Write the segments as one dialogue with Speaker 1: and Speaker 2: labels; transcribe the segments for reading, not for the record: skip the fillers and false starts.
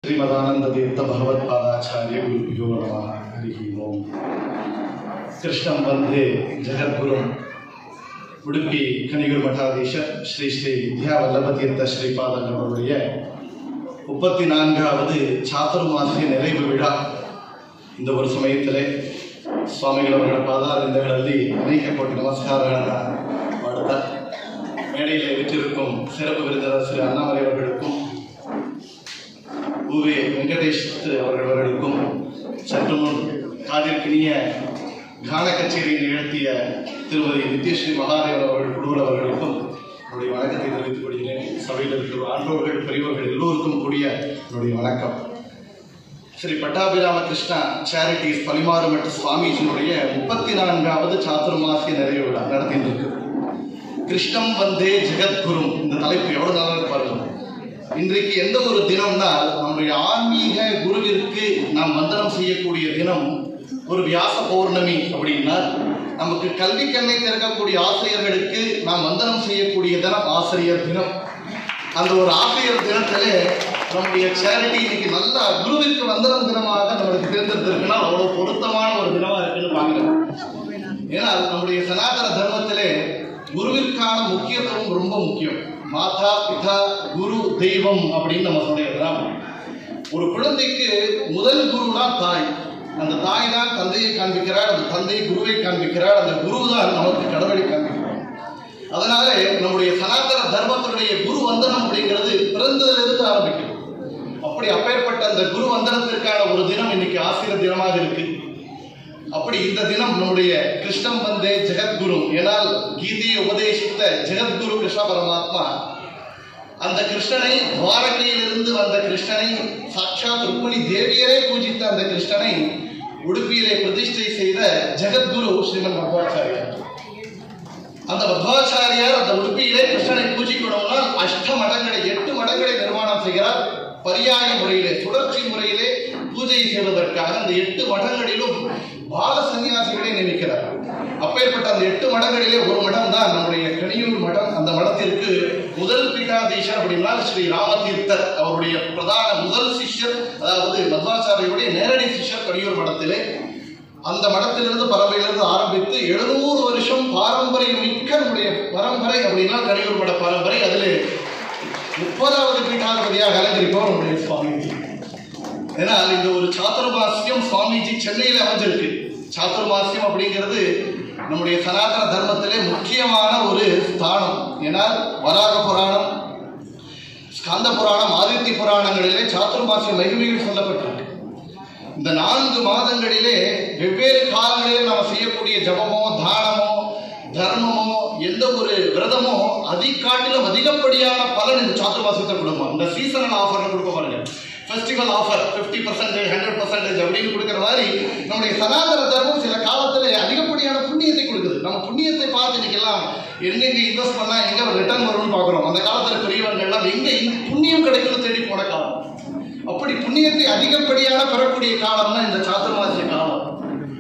Speaker 1: श्रीमदानंदतीर्थ भगवत्पादाचार्य गुरुभ्यो नमः। हरिः ओम्। कृष्णं वन्दे जगद्गुरुम्। உடுப்பி கனியூர் மட்டாதீஷர் ஸ்ரீ ஸ்ரீ வித்யாவல்லபதீர்த்த ஸ்ரீபாதங்கள் அவருடைய 34வது சாதுர்மாசிய நிறைவு விழா இந்த ஒரு ಸಮಯದಲ್ಲಿ ಸ್ವಾಮಿಗಳ ಪಾದಾರವಿಂದಗಳಲ್ಲಿ ಅನೇಕ ಕೋಟಿ ನಮಸ್ಕಾರಗಳನ್ನು ಮಾಡುತ್ತಾ மேடையில் வீற்றிருக்கும் சிறப்பு விருந்தினர் ஸ்ரீ அண்ணாமலை அவர்களுக்கும் ஊவே வெங்கடேஷ் அவர்களுக்கும் சற்று முன் காதிற்கினிய கான கச்சேரியை நிகழ்த்திய திருமதி நித்யஸ்ரீ மகாதேவன் அவர்கள் குழுவர் அவர்களுக்கும் என்னுடைய வணக்கத்தை தெரிவித்துக் கொள்கிறேன். சபையில் இருக்கிற ஆண்டோர்கள் பெரியவர்கள் எல்லோருக்கும் கூடிய என்னுடைய வணக்கம். ஸ்ரீ பட்டாபிராம கிருஷ்ணா சேரிட்டிஸ் பலிமாறுமட்டு சுவாமிஜியினுடைய 34வது சாதுர்மாசிய நிறைவு விழா நடத்திட்டு இருக்கு. கிருஷ்ணம் வந்தே ஜெகத்குரும் இந்த தலைப்பு எவ்வளவு நல்லா பாருங்க. இன்றைக்கு எந்த ஒரு தினம்னா நம்முடைய ஆன்மீக குருவிற்கு நாம் வந்தனம் செய்யக்கூடிய தினம் ஒரு வியாச பௌர்ணமி. அப்படின்னா நமக்கு கல்வி கண்ணை திறக்கக்கூடிய ஆசிரியர்களுக்கு நாம் வந்தனம் செய்யக்கூடிய தினம் ஆசிரியர் தினம். அந்த ஒரு ஆசிரியர் தினத்திலே நம்முடைய சேரிட்டி இன்னைக்கு நல்ல குருவிற்கு வந்தனம் தினமாக நம்மளுக்கு தேர்ந்தெடுத்திருக்குன்னா அவ்வளவு பொருத்தமான ஒரு தினமா இருக்குன்னு பாக்குறோம். ஏன்னா நம்முடைய சனாதன தர்மத்திலே குருவிற்கான முக்கியத்துவம் ரொம்ப முக்கியம். மாதா பிதா குரு தெய்வம் அப்படின்னு நம்ம சொல்லிடுறோம். ஒரு குழந்தைக்கு முதல் குருனா தாய். அந்த தாய் தான் தந்தையை காண்பிக்கிறாள், அந்த தந்தை குருவை காண்பிக்கிறாள், அந்த குரு தான் நமக்கு கடவுளை காண்பிக்கிறார். அதனால நம்முடைய சனாதன தர்மத்தினுடைய குரு வந்தனம் அப்படிங்கிறது பிறந்ததிலிருந்து ஆரம்பிக்கும். அப்படி அப்பேற்பட்ட அந்த குரு வந்தனத்திற்கான ஒரு தினம் இன்னைக்கு ஆசிரியர் தினமாக இருக்கு. அப்படி இந்த தினம் நம்முடைய கிருஷ்ணம் வந்தே ஜெகத்குரு, ஏனால் கீதையை உபதேசித்த ஜெகத்குரு கிருஷ்ண பரமாத்மா அந்த கிருஷ்ணனை துவாரகையிலிருந்து வந்த கிருஷ்ணனை சாட்சாத் ருக்மிணி தேவியரை பூஜித்த அந்த கிருஷ்ணனை உடுப்பியிலே பிரதிஷ்டை செய்த ஜெகத்குரு ஸ்ரீமன் மத்வாச்சாரியார். அந்த மத்வாச்சாரியார் அந்த உடுப்பியிலே கிருஷ்ணனை பூஜிக்கணும்னா 8 மடங்களை நிர்மாணம் செய்கிறார். பரியாய முறையிலே சுழற்சி முறையிலே பூஜை செய்வதற்காக அந்த 8 மடங்களிலும் பால சன்னியாசிகளை நியமிக்கிறார். அப்பேற்பட்ட அந்த 8 மடங்களிலே ஒரு மடம் தான் நம்முடைய கனியூர் மடம். அந்த மடத்திற்கு முதல் பீட்டாதீஷர் அப்படின்னா ஸ்ரீ ராமதீர்த்தர் அவருடைய பிரதான முதல் சிஷ்யர், அதாவது மத்வாச்சாரியுடைய நேரடி சிஷ்யர் கனியூர் மடத்திலே. அந்த மடத்திலிருந்து பரம்பரையிலிருந்து ஆரம்பித்து 700 வருஷம் பாரம்பரியம் மிக்க நம்முடைய பரம்பரை அப்படின்னா கனியூர் மட பரம்பரை. அதில் 30வது பீட்டாதிபதியாக அலங்கரிப்பவர் நம்முடைய சுவாமிஜி. ஏன்னால் இந்த ஒரு சாதுர்மாசியம் சுவாமிஜி சென்னையில் அமைஞ்சிருக்கு. சாதுர்மாசியம் அப்படிங்கிறது நம்முடைய சனாதன தர்மத்திலே முக்கியமான ஒரு ஸ்தானம். ஏன்னால் வராக புராணம், ஸ்காந்த புராணம், ஆதித்ய புராணங்களிலே சாதுர்மாசிய மகிமைகள் சொல்லப்பட்டிருக்கு. இந்த 4 மாதங்களிலே வெவ்வேறு காலங்களிலே நாம் செய்யக்கூடிய ஜபமோ தானமோ தர்மமோ எந்த ஒரு விரதமோ காட்டிலும் அதிகப்படியான பலன் இந்த சாதுர்மாசியத்தை கொடுக்கும். இந்த சீசனல் ஆஃபர் கொடுக்க பாருங்க, ஃபெஸ்டிவல் ஆஃபர் 50%, 100% அப்படின்னு கொடுக்குற மாதிரி நம்முடைய சனாதன தர்மம் சில காலத்தில் அதிகப்படியான புண்ணியத்தை கொடுக்குது. நம்ம புண்ணியத்தை பார்த்து இன்னைக்கெல்லாம் எங்கெங்க இன்வெஸ்ட் பண்ணா எங்க ரிட்டர்ன் வரும்னு பார்க்குறோம். அந்த காலத்தில் பெரியவர்கள்லாம் எங்க புண்ணியம் கிடைக்கணும் தேடி போன காலம். அப்படி புண்ணியத்தை அதிகப்படியான பெறக்கூடிய காலம் தான் இந்த சாதுர்மாசிய காலம்.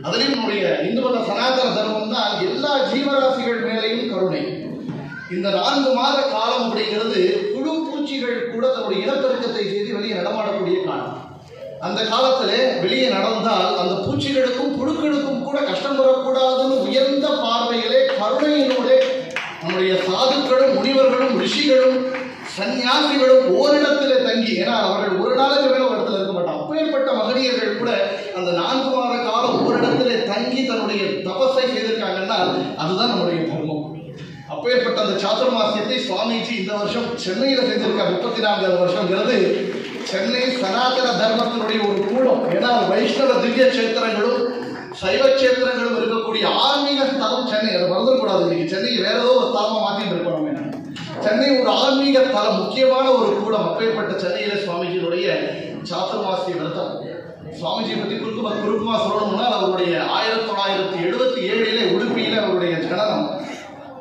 Speaker 1: அதுலேயும் நம்முடைய இந்து மத சனாதன தர்மம் தான் எல்லா ஜீவராசிகள் மேலேயும் கருணை. இந்த 4 மாத காலம் அப்படிங்கிறது புழு பூச்சிகள் கூட தன்னுடைய இனப்பெருக்கத்தை செய்து வெளியே நடமாடக்கூடிய காலம். அந்த காலத்துல வெளியே நடந்தால் அந்த பூச்சிகளுக்கும் புழுக்களுக்கும் கூட கஷ்டம் வரக்கூடாதுன்னு உயர்ந்த பார்வையிலே கருணையினோட நம்முடைய சாதுக்களும் முனிவர்களும் ரிஷிகளும் சன்னியாசிகளும் ஓரிடத்திலே தங்கி, ஏன்னா அவர்கள் ஒரு நாளுக்கு மேல ஒரு இடத்துல இருக்க மாட்டாங்க. அப்பேற்பட்ட மகனியர்கள் கூட அந்த 4 மாத காலம் ஓரிடத்திலே தங்கி தன்னுடைய தபஸை செய்திருக்காங்கன்னா அதுதான் நம்முடைய தர்மம். அப்பேற்பட்ட அந்த சாதுர்மாசியத்தை சுவாமிஜி இந்த வருஷம் சென்னையில செஞ்சிருக்கார். 34வது வருஷம்ங்கிறது சென்னை சனாதன தர்மத்தினுடைய ஒரு கூடம். ஏன்னா வைஷ்ணவ திவ்ய கஷேத்திரங்களும் சைவ கஷேத்திரங்களும் இருக்கக்கூடிய ஆன்மீக ஸ்தலம் சென்னை. அதை மறந்துடக்கூடாது. இன்னைக்கு சென்னை வேற ஏதோ ஒரு ஸ்தலமா மாற்றிட்டு இருக்கோம். சென்னை ஒரு ஆன்மீக தலம், முக்கியமான ஒரு கூடம். அப்பேற்பட்ட சென்னையில சுவாமிஜியினுடைய சாதுர்மாசிய விரதம். சுவாமிஜியை பற்றி குறுக்குமா சொல்லணும்னா அவருடைய 1977 உடுப்பியில அவருடைய ஜனனம்.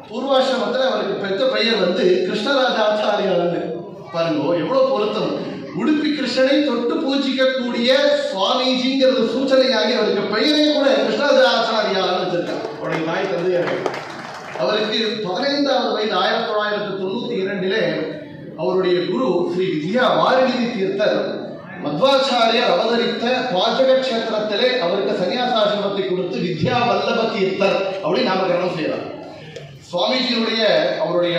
Speaker 1: பூர்வாசிரமத்தில் அவருக்கு பெற்ற பெயர் கிருஷ்ணராஜ ஆச்சாரியார். பாருங்க எவ்வளவு பொருத்தம். உடுப்பி கிருஷ்ணனை தொட்டு பூஜிக்கக்கூடிய சுவாமிஜிங்கிறது சூச்சனையாகி அவருக்கு பெயரை கூட கிருஷ்ணராஜ ஆச்சாரியார் வச்சிருக்கார். அவருடைய தாய் தந்தையார். அவருக்கு 15வது வயது 1992 அவருடைய குரு ஸ்ரீ வித்யா வாரிநிதி தீர்த்தர் மத்வாச்சாரியர் அவதரித்த பாஜக கஷேத்திரத்திலே அவருக்கு சன்னியாசாசிரமத்தை கொடுத்து வித்யா வல்லப தீர்த்தர் அப்படின்னு நாமகரணம் செய்யறார். சுவாமிஜியுடைய அவருடைய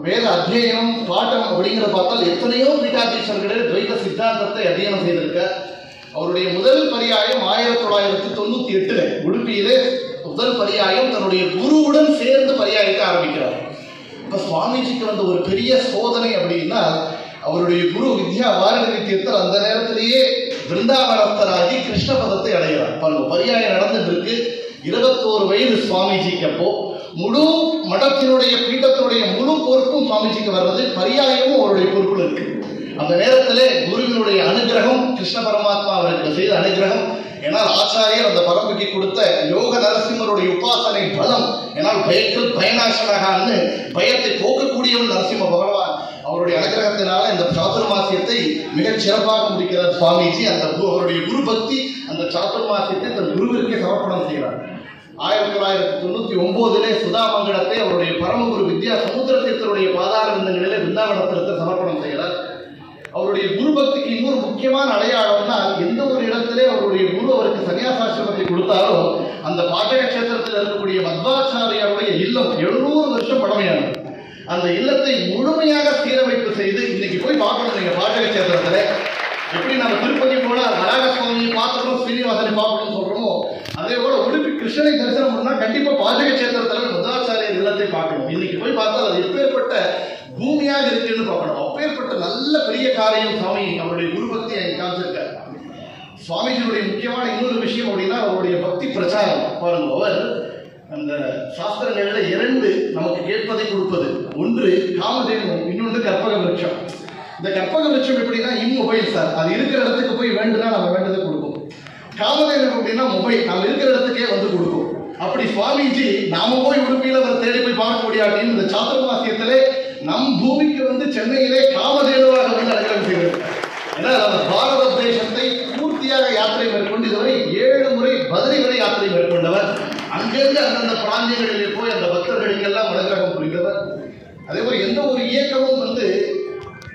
Speaker 1: வேத அத்தியனம் பாட்டம் அப்படிங்கிற பார்த்தால் எத்தனையோ பீட்டாதீஸ்வரர்களே துவைத சித்தாந்தத்தை அத்தியனம் செய்திருக்க. அவருடைய முதல் பரியாயம் 1998 உடுப்பியிலே முதல் பரியாயம் தன்னுடைய குருவுடன் சேர்ந்து பரியாயத்தை ஆரம்பிக்கிறார். இப்ப சுவாமிஜிக்கு வந்த ஒரு பெரிய சோதனை அப்படின்னா, அவருடைய குரு வித்யா வாரணி தீர்த்தர் அந்த நேரத்திலேயே விருந்தாவனத்தராகி கிருஷ்ண பதத்தை அடைகிறார். பாருங்க, பரியாயம் நடந்துட்டு இருக்கு. 21 வயது சுவாமிஜிக்கு. அப்போ முழு மடத்தினுடைய பீட்டத்தினுடைய முழு பொறுப்பும் சுவாமிஜிக்கு வர்றது, பரியாயமும் அவருடைய பொறுப்புல இருக்கு. அந்த நேரத்திலே குருவினுடைய அனுகிரகம், கிருஷ்ண பரமாத்மா அவருக்கு செய்த அனுகிரகம். ஏன்னால் ஆச்சாரியர் அந்த பரம்புக்கு கொடுத்த யோக நரசிம்மருடைய உபாசனை பலம். ஏன்னால் பயத்தில் பயனாசனகான்னு பயத்தை போக்கக்கூடியவன் நரசிம்ம பகவான். அவருடைய அனுகிரகத்தினால இந்த சாதுர்மாசியத்தை மிகச் சிறப்பாக முடிக்கிறார் சுவாமிஜி. அந்த அவருடைய குரு பக்தி அந்த சாதுர்மாசியத்தை தன் குருவிற்கே சமர்ப்பணம் செய்கிறார். 1999 சுதாமங்கலத்தை அவருடைய பரமகுரு வித்யா சமுத்திர தீர்த்தருடைய பாதார விந்தங்களிலே விருந்தாவனத்திற்கு சமர்ப்பணம் செய்கிறார். அவருடைய குரு பக்திக்கு இன்னொரு முக்கியமான அடையாளம்னா, எந்த ஒரு இடத்திலே அவருடைய குரு அவருக்கு சன்னியாசாசிரமத்தை கொடுத்தாரோ அந்த பாஜக கஷேத்திரத்தில் இருக்கக்கூடிய மத்வாச்சாரியாருடைய இல்லம் 700 வருஷம் பழமையானது. அந்த இல்லத்தை முழுமையாக சீரமைப்பு செய்து இன்னைக்கு போய் பார்க்கணும். நீங்க பாஜக கஷேத்திரத்துல எப்படி நம்ம திருப்பதி போல வராக சுவாமியை பார்க்கணும், ஸ்ரீனிவாசனை பார்க்கணும்னு சொல்றோமோ, அதே போல உடுப்பி கிருஷ்ணனை தரிசனம் பண்ணா கண்டிப்பா பாஜக கஷேத்திரத்துல மத்வாச்சாரியர் இல்லத்தை பார்க்கணும். இன்னைக்கு போய் பார்த்தா அது எப்பேற்பட்ட பூமியாக இருக்குன்னு பார்க்கணும். அப்பேற்பட்ட நல்ல பெரிய காரியம் சுவாமி அவருடைய குரு பக்தியை காமிச்சிருக்காரு. சுவாமிஜியுடைய முக்கியமான இன்னொரு விஷயம் அப்படின்னா அவருடைய பக்தி பிரச்சாரம். பாருங்க, அவர் அந்த சாஸ்திரங்கள்ல 2 நமக்கு கேட்பதை கொடுப்பது. ஒன்று காமதேவம், இன்னொன்று கற்பக விருட்சம். இந்த கற்பக விருட்சம் எப்படின்னா இம்மொபைல் சார், அது இருக்கிற இடத்துக்கு போய் வேண்டுனா நம்ம வேண்டதை கொடுக்கும். காமதேவம் அப்படின்னா மொபைல், நம்ம இருக்கிற இடத்துக்கே வந்து கொடுக்கும். அப்படி சுவாமிஜி நாம போய் உடுப்பியில் அவர் தேடி போய் பார்க்க முடியாட்டின்னு இந்த சாதுர்மாசியத்திலே நம் பூமிக்கு வந்து சென்னையிலே காமதேனுவாக வந்து அனுகிரகம் செய்திருக்கார். ஏன்னா பாரத தேசத்தை பூர்த்தியாக யாத்திரை மேற்கொண்டு இதுவரை 7 முறை பத்ரி வரை யாத்திரை மேற்கொண்டவர். அங்கிருந்து அந்தந்த பிராந்தியங்களிலே போய் அந்த பக்தர்களுக்கெல்லாம் அனுகிரகம் புரிந்தவர். அதே போல எந்த ஒரு இயக்கமும் வந்து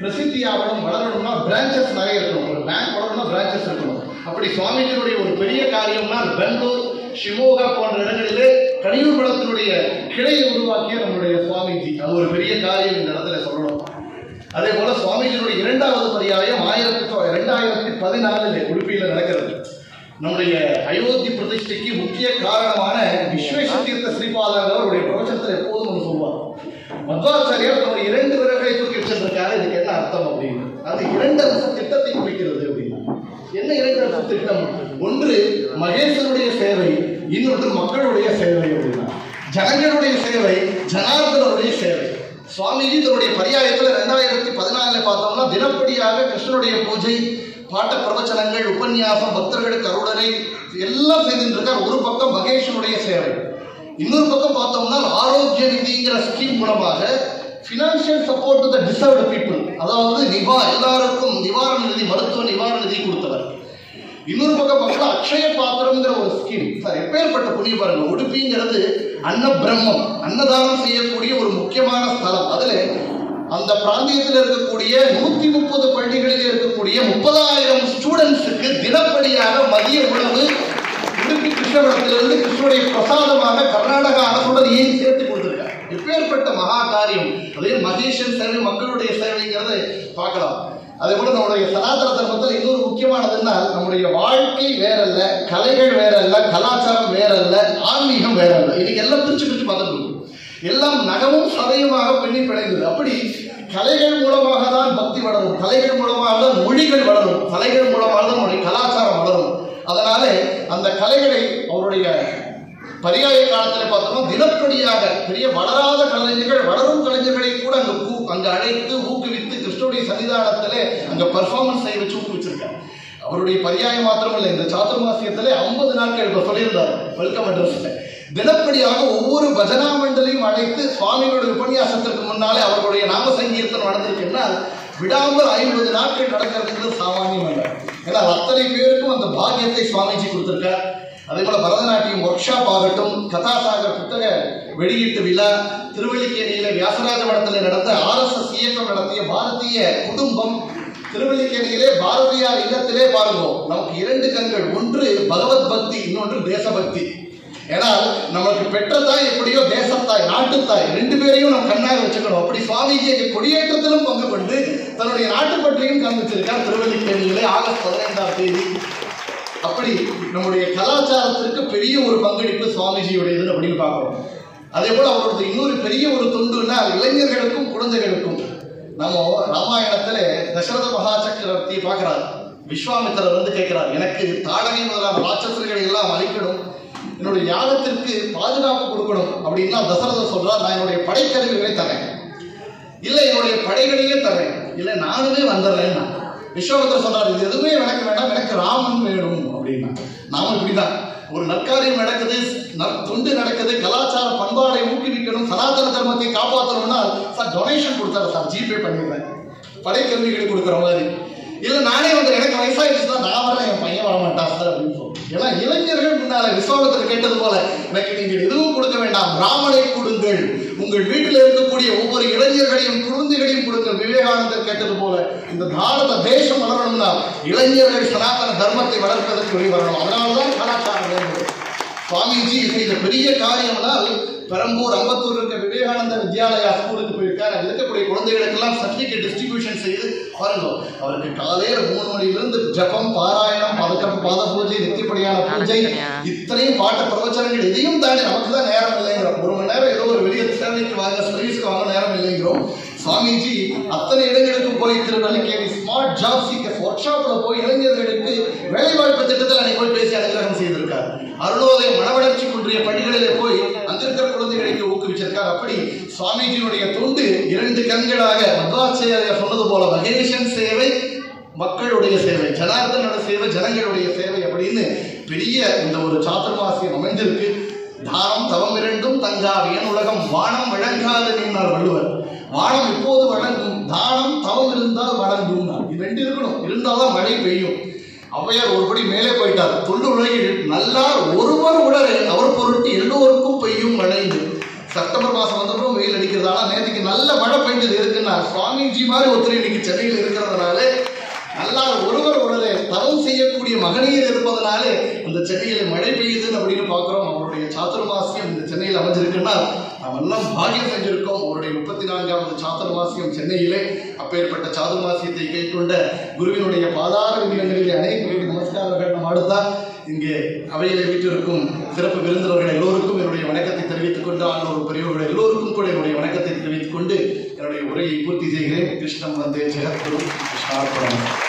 Speaker 1: பிரசித்தியாகணும் வளரணும்னா பிரான்ச்சஸ் நிறைய இருக்கணும். ஒரு பேங்க் வளரணும்னா பிரான்ச்சஸ் இருக்கணும். அப்படி சுவாமிஜியுடைய ஒரு பெரிய காரியம்னா பெங்களூர், ஷிமோகா போன்ற இடங்களிலே கனியூர் மடத்தினுடைய கிளையை உருவாக்கிய நம்முடைய சுவாமிஜி. அது ஒரு பெரிய காரியம் இந்த இடத்துல சொல்லணும். அதே போல சுவாமிஜியுடைய 2வது பரியாயம் 2014 உடுப்பியில் நடக்கிறது. நம்முடைய அயோத்தி பிரதிஷ்டைக்கு முக்கிய காரணமான விஸ்வேஷ தீர்த்த ஸ்ரீபாதர் அவருடைய பிரவச்சனத்தில் எப்போதும் ஒன்று சொல்வார். மத்வாச்சாரியார் தன்னுடைய 2 விரல்களை தூக்கி வச்சிருக்காரு. இதுக்கு என்ன அர்த்தம் அப்படின்னு, அது 2 அம்ச திட்டத்தை குறிக்கிறது அப்படின்னு. என்ன 2 அம்ச திட்டம்? ஒன்று மகேசனுடைய சேவை, இன்னொன்று மக்களுடைய சேவை அப்படின்னா. ஜனங்களுடைய சேவை, ஜனார்தனுடைய சேவை. சுவாமிஜி தன்னுடைய பரியாயத்தில் 2014 பார்த்தோம்னா தினப்படியாக கிருஷ்ணனுடைய பூஜை, பாட்ட பிரவச்சனங்கள், உபன்யாசம், பக்தர்களுக்கு அருளரை எல்லாம் செய்துட்டு இருக்கார். ஒரு பக்கம் மகேஷனுடைய சேவை, இன்னொரு பக்கம் பார்த்தோம்னா ஆரோக்கிய நிதிங்கிற ஸ்கீம் மூலமாக financial support to the deserved people, அதாவது எல்லாருக்கும் நிவாரண நிதி, மருத்துவ நிவாரண நிதி கொடுத்தவர். இன்னொரு பக்கம் பார்த்தா அக்ஷய பாத்திரம்ங்கிற ஒரு ஸ்கீம். சார் எப்பேற்பட்ட புண்ணிய பாருங்க, உடுப்பிங்கிறது அன்ன பிரம்மம், அன்னதானம் செய்யக்கூடிய ஒரு முக்கியமான ஸ்தலம். அதுல அந்த பிராந்தியத்தில் இருக்கக்கூடிய 130 பள்ளிகளில் இருக்கக்கூடிய 30,000 ஸ்டூடெண்ட்ஸுக்கு தினப்படியாக மதிய உணவு உடுப்பி கிருஷ்ணபுரத்திலிருந்து கிருஷ்ணனுடைய பிரசாதமாக கர்நாடக அரசுடன் ஏன் சேர்த்து கொடுத்திருக்காங்க. எப்பேற்பட்ட மகா காரியம். அதே மகேஷன் சேவை, மக்களுடைய சேவைங்கிறத பார்க்கலாம். அதே போல நம்முடைய சனாதன தர்மத்தில் இன்னொரு முக்கியமானதுன்னா, நம்முடைய வாழ்க்கை வேறல்ல, கலைகள் வேறல்ல, கலாச்சாரம் வேறல்ல, ஆன்மீகம் வேறல்ல. இன்னைக்கு எல்லாம் பிரிச்சு பார்த்துட்டு எல்லாம் நகமும் சதையுமாக பின்னி பிணைந்தது. அப்படி கலைகள் மூலமாக தான் பக்தி வளரும், கலைகள் மூலமாக தான் மொழிகள் வளரும், கலைகள் மூலமாக தான் நம்முடைய கலாச்சாரம் வளரும். அதனால அந்த கலைகளை அவருடைய பரியாய காலத்தில் பார்த்தோம்னா தினப்படியாக பெரிய வளராத கலைஞர்கள், வளரும் கலைஞர்களை கூட அங்க அழைத்து ஊக்குவித்து கிருஷ்ணனுடைய சன்னிதானத்திலே அங்க பர்ஃபார்மன்ஸ் செய்ய வச்சு ஊக்குவிச்சிருக்காங்க. அவருடைய பரியாயம் மாத்திரம் இல்லை, இந்த சாதுர்மாசியத்திலே 50 நாட்கள் இப்ப சொல்லியிருந்தார் வெல்கம் அட்ரஸ்ல தினப்படியாக ஒவ்வொரு பஜனா மண்டலையும் அழைத்து சுவாமிகளுடைய உபன்யாசத்திற்கு முன்னாலே அவர்களுடைய நாம சங்கீர்த்தனம் நடந்திருக்குன்னா விடாமல் 50 நாட்கள் நடக்கிறதுக்கு சாமானியம் அல்ல. ஏன்னா அத்தனை பேருக்கும் அந்த பாக்கியத்தை சுவாமிஜி கொடுத்திருக்கார். அதே போல பரதநாட்டியம் ஒர்க் ஷாப் ஆகட்டும், கதாசாகர் புத்தக வெளியீட்டு விழா, திருவள்ளிக்கேணியில வியாசராஜ மடத்தில் நடந்த RSS இயக்கம் நடத்திய பாரதிய குடும்பம், திருவல்லிக்கேணியிலே பாரதியார் இல்லத்திலே பாருங்க, நமக்கு 2 கண்கள், ஒன்று பகவத் பக்தி, இன்னொன்று தேசபக்தி. ஏன்னா நமக்கு பெற்ற தாய் எப்படியோ தேசத்தாய், நாட்டுத்தாய், 2 பேரையும் நம்ம கண்ணாக வச்சுக்கணும். அப்படி சுவாமிஜி எங்க கொடியேற்றத்திலும் பங்கு கொண்டு தன்னுடைய நாட்டுப்பற்றையும் காண்பிச்சிருக்கார் திருவல்லிக்கேணியிலே ஆகஸ்ட் 15ஆம் தேதி. அப்படி நம்முடைய கலாச்சாரத்திற்கு பெரிய ஒரு பங்களிப்பு சுவாமிஜியுடையது அப்படின்னு பார்க்கிறோம். அதே போல அவருடைய இன்னொரு பெரிய ஒரு தொண்டுன்னா இளைஞர்களுக்கும் குழந்தைகளுக்கும். நம்ம ராமாயணத்துல தசரத மகா சக்கரவர்த்தி பார்க்கிறார். விஸ்வாமித்திரர் வந்து கேட்கிறார், எனக்கு தாடகை முதலான ராட்சசர்களை எல்லாம் அழிக்கணும், என்னுடைய யாகத்திற்கு பாதுகாப்பு கொடுக்கணும் அப்படின்னா தசரதர் சொல்றார், நான் என்னுடைய படைக்கருவிகளை தரேன், இல்லை என்னுடைய படைகளையே தரேன், இல்லை நானுமே வந்துடுறேன். விஸ்வாமித்திரர் சொல்றாரு, இது எதுவுமே எனக்கு வேண்டாம், எனக்கு ராமன் வேணும் அப்படின்னா. நாமும் இப்படிதான், ஒரு நற்காரியம் நடக்குது, தொண்டு நடக்குது, கலாச்சார பண்பாடை ஊக்குவிக்கணும், சனாதன தர்மத்தை காப்பாற்றணும்னா சார் டொனேஷன் கொடுத்தாரு சார், ஜிபே பண்ணிடுறேன், படைக்கருவிகளை கொடுக்குற மாதிரி. இல்லை நானே வந்து எனக்கு வயசாகிடுச்சு தான் நான் வரேன், என் பையன் வர மாட்டான் சார் அப்படின்னு சொல்லுவோம். ஏன்னா இளைஞர்கள் முன்னால விஸ்வாமித்திரர் கேட்டது போல, எனக்கு நீங்கள் எதுவும் கொடுக்க வேண்டாம், ராமனை கொடுங்கள், உங்கள் வீட்டில் இருக்கக்கூடிய ஒவ்வொரு இளைஞர்களையும் குழந்தைகளையும் கொடுங்கள். விவேகானந்தர் கேட்டது போல, இந்த பாரத தேசம் வளரணும்னா இளைஞர்கள் சனாதன தர்மத்தை வளர்ப்பதற்கு வெளிவரணும். அதனால்தான் கலாச்சாரம் வேண்டும். சுவாமிஜி செய்த பெரிய காரியம்னால் பெரம்பூர் அம்பத்தூர் இருக்க விவேகானந்த வித்யாலயா ஸ்கூலுக்கு போயிருக்காரு. அங்கே இருக்கக்கூடிய குழந்தைகளுக்கெல்லாம் சர்டிஃபிகேட் டிஸ்ட்ரிபியூஷன் செய்து பாருங்க. அவருக்கு காலையில் 3 மணிலிருந்து ஜபம், பாராயணம், அதுக்கப்புறம் பாத பூஜை, நித்தியப்படியான பூஜை, இத்தனையும் பாட்ட பிரவச்சனங்கள், எதையும் தாண்டி நமக்கு தான் நேரம் இல்லைங்கிறோம். 1 மணி நேரம் ஏதோ ஒரு வெளியே சேவைக்கு வாங்க, சர்வீஸ்க்கு வாங்க நேரம் இல்லைங்கிறோம். சுவாமிஜி அத்தனை இடங்களுக்கு போய் Thiruvallikeni smart job seekers work ஷாப்ல போய் இளைஞர்களுக்கு வேலைவாய்ப்பு திட்டத்தில் அன்னைக்கு போய் பேசி அனுகிரகம் செய்திருக்கார். அருணோதய மனவளர்ச்சி குன்றிய பள்ளிகளிலே போய் அங்கிருக்கிற குழந்தைகளுக்கு ஊக்குவிச்சிருக்கார். அப்படி சுவாமிஜியுடைய தொண்டு 2 கண்களாக மத்வாச்சாரியார் சொன்னது போல மகேஷன் சேவை, மக்களுடைய சேவை, ஜனார்தனோட சேவை, ஜனங்களுடைய சேவை அப்படின்னு பெரிய இந்த ஒரு சாதுர்மாசியம் அமைந்திருக்கு. தானம் தவம் 2ம் தங்காவியன் உலகம் வானம் வழங்காது நின்றார் வள்ளுவர். வானம் எப்போது வழங்கும்? தானம் தவம் இருந்தால் வழங்கும். இது 2 இருக்கணும், இருந்தால்தான் மழை பெய்யும். ஔவையார் ஒருபடி மேலே போயிட்டார். தொண்டு உலகில் நல்லார் ஒருவர் உடனே அவர் பொருட்டு எல்லோருக்கும் பெய்யும் மழை. செப்டம்பர் மாதம் வந்தப்பறம் வெயில் அடிக்கிறது. ஆனால் நேற்றுக்கு நல்ல மழை பெய்ஞ்சது இருக்குன்னா சுவாமிஜி மாதிரி ஒருத்தர் இன்னைக்கு சென்னையில் இருக்கிறதுனால, நல்லார் ஒருவர் உடனே தவம் செய்யக்கூடிய மகனீர் இருப்பதனாலே அந்த சென்னையில் மழை பெய்யுதுன்னு அப்படின்னு பார்க்குறோம். அவருடைய சாதுர்மாசியம் இந்த சென்னையில் அமைஞ்சிருக்குன்னா நாம் எல்லாம் பாகியம் செஞ்சிருக்கோம். அவருடைய 34வது சாதுர்மாசியம் சென்னையிலே. அப்பேற்பட்ட சாதுர்மாசியத்தை கைக்கொண்ட குருவினுடைய பாதார விதிகளிலே அனைவருடைய நமஸ்காரங்கள் நாம் அடுத்தால் இங்கே அவையிலே வீட்டிற்கும் சிறப்பு விருந்தினர்கள் எல்லோருக்கும் என்னுடைய வணக்கத்தை தெரிவித்துக் கொண்டு, ஆண்டோர் பெரியவர்கள் எல்லோருக்கும் கூட என்னுடைய வணக்கத்தை தெரிவித்துக் கொண்டு என்னுடைய உரையை பூர்த்தி செய்கிறேன். கிருஷ்ணம் வந்தே ஜெகத்குரு கிருஷ்ணார்ப்பணம்.